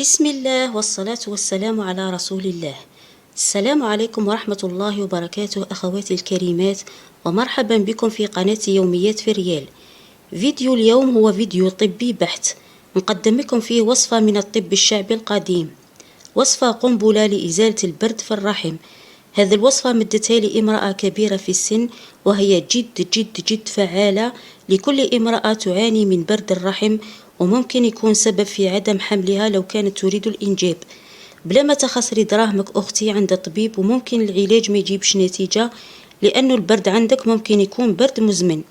بسم الله والصلاة والسلام على رسول الله. السلام عليكم ورحمة الله وبركاته أخواتي الكريمات، ومرحبا بكم في قناة يوميات في ريال. فيديو اليوم هو فيديو طبي بحت، نقدم لكم فيه وصفة من الطب الشعبي القديم، وصفة قنبلة لإزالة البرد في الرحم. هذه الوصفة مدتها لي امرأة كبيرة في السن، وهي جد جد جد فعالة لكل امرأة تعاني من برد الرحم، وممكن يكون سبب في عدم حملها لو كانت تريد الإنجاب. بلا ما تخسري دراهمك أختي عند طبيب، وممكن العلاج ما يجيبش نتيجة، لأنه البرد عندك ممكن يكون برد مزمن.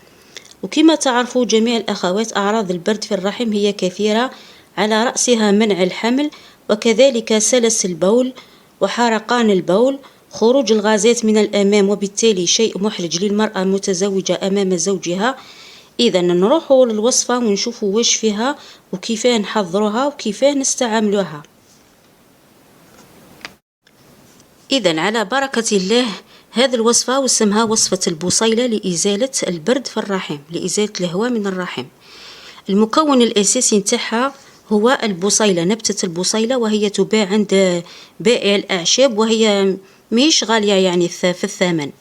وكما تعرفوا جميع الأخوات، أعراض البرد في الرحم هي كثيرة، على رأسها منع الحمل، وكذلك سلس البول وحرقان البول، خروج الغازات من الأمام، وبالتالي شيء محرج للمرأة المتزوجة أمام زوجها. إذا نروحوا للوصفة ونشوفوا واش فيها وكيف نحضروها وكيف نستعملوها. إذا على بركة الله، هذه الوصفة واسمها وصفة البصيلة لإزالة البرد في الرحم، لإزالة الهواء من الرحم. المكون الأساسي نتاعها هو البصيلة، نبتة البصيلة، وهي تباع عند بائع الأعشاب، وهي مش غالية يعني في الثمن،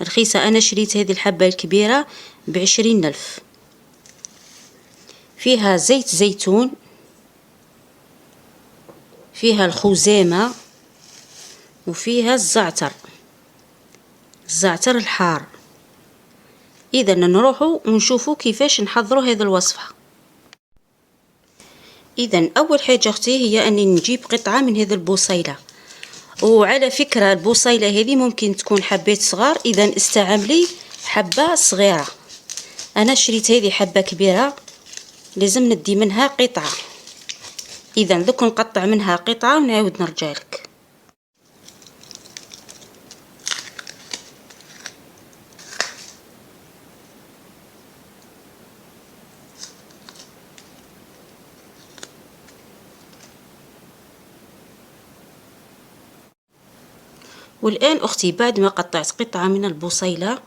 رخيصة. أنا شريت هذه الحبة الكبيرة ب20 ألف. فيها زيت زيتون، فيها الخزامة، وفيها الزعتر الحار. إذا نروحوا ونشوفوا كيفاش نحضروا هذه الوصفة. إذا أول حاجة أختي هي أني نجيب قطعة من هذه البصيلة، وعلى فكرة البصيلة هذه ممكن تكون حبات صغار، إذا استعملي حبة صغيرة. أنا شريت هذه حبة كبيرة، لازم ندي منها قطعة. إذا ذوك نقطع منها قطعة ونعاود نرجعلك. والآن أختي بعد ما قطعت قطعة من البصيلة،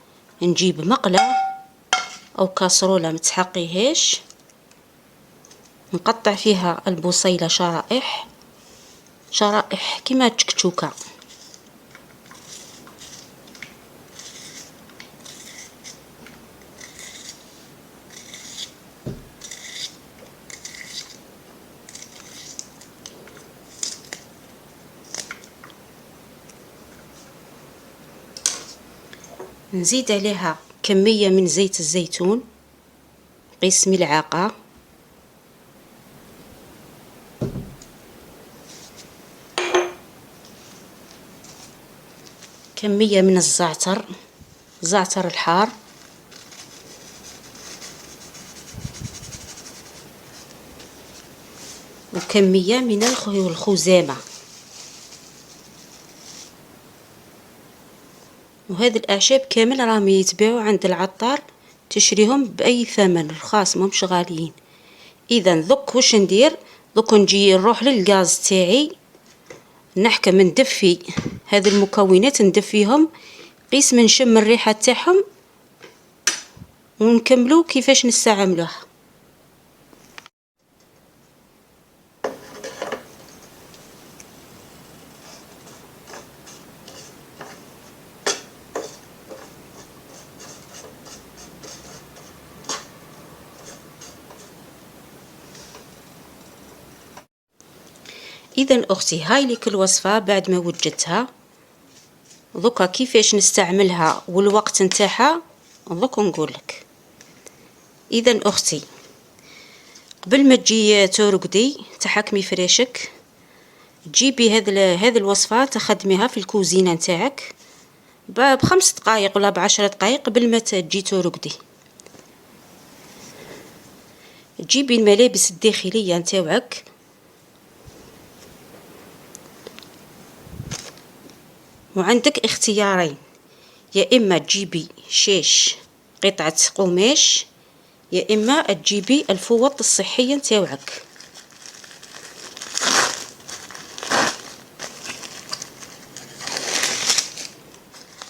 نجيب مقلة أو كاسرولة متحقيهاش، نقطع فيها البصيلة شرائح كما تشكشوكة. نزيد عليها كمية من زيت الزيتون، قيس ملعقة، كمية من الزعتر الحار، وكمية من الخزامة. وهذه الأعشاب كامل راهم يتباعوا عند العطار، تشريهم بأي ثمن، رخاص مهمش غاليين. إذا ذوك واش ندير، ذوك نجي نروح للغاز تاعي، نحكم ندفي هذه المكونات، ندفيهم قيس من نشم الريحة تاعهم، ونكملوا كيفاش نستعملوها. إذا أختي هاي لك الوصفة بعد ما وجدتها. ذوكا كيفاش نستعملها والوقت نتاعها ذوك نقولك. إذا أختي قبل ما تجي ترقدي تحكمي فراشك، تجيبي هذه الوصفة تخدميها في الكوزينة نتاعك ب5 دقائق ولا ب10 دقائق قبل ما تجي ترقدي. تجيبي الملابس الداخلية نتاعك، وعندك اختيارين، يا إما تجيبي شاش قطعة قماش، يا إما تجيبي الفوط الصحية نتاعك.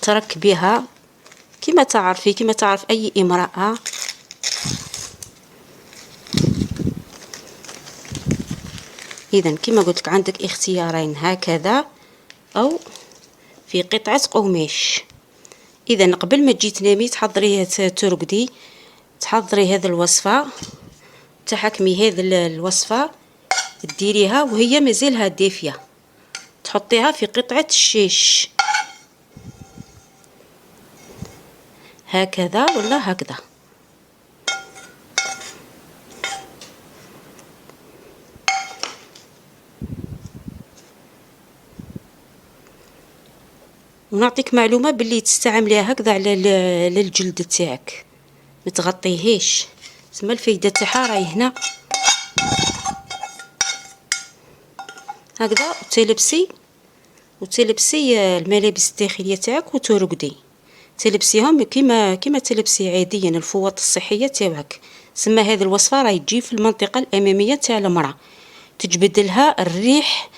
تركبيها كما تعرف أي امرأة، إذا كما قلت لك عندك اختيارين، هكذا أو في قطعة قماش. إذا قبل ما تجي تنامي تحضري ترقدي، تحضري هذه الوصفة، تحكمي هذه الوصفة ديريها وهي مازالها دافية، تحطيها في قطعة الشيش هكذا ولا هكذا. ونعطيك معلومة باللي تستعمليها هكذا على الجلد تاعك، ما تغطيهاش، تسمى الفايدة تاعها راهي هنا هكذا. وتلبسي الملابس الداخلية تاعك وترقدي، تلبسيهم كما تلبسي عاديا الفوط الصحية تاعك. سما هذه الوصفة راهي تجي في المنطقة الأمامية تاع المرأة، تجبد لها الريح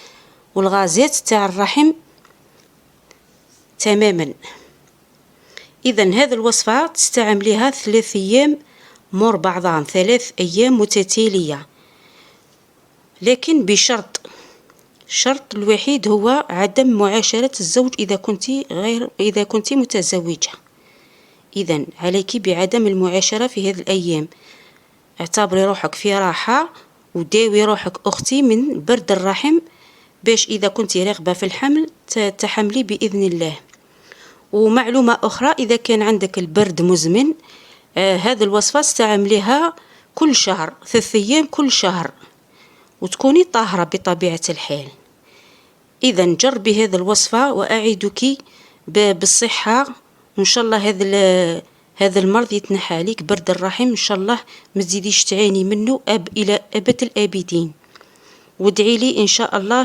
والغازات تاع الرحم تماما. إذا هذه الوصفة تستعمليها 3 أيام مور بعضهم، 3 أيام متتالية، لكن بشرط، الشرط الوحيد هو عدم معاشرة الزوج إذا كنت متزوجة. إذا عليك بعدم المعاشرة في هذه الأيام. اعتبري روحك في راحة وداوي روحك أختي من برد الرحم، باش إذا كنت راغبة في الحمل تحملي بإذن الله. ومعلومة أخرى، إذا كان عندك البرد مزمن، هذه الوصفة استعمليها كل شهر، 3 أيام كل شهر، وتكوني طاهرة بطبيعة الحال. إذا جربي هذه الوصفة وأعدك بالصحة، وإن شاء الله هذا المرض يتنحى عليك، برد الرحم إن شاء الله ما تزيديش تعاني منه إلى أبد الآبدين. وادعي لي إن شاء الله.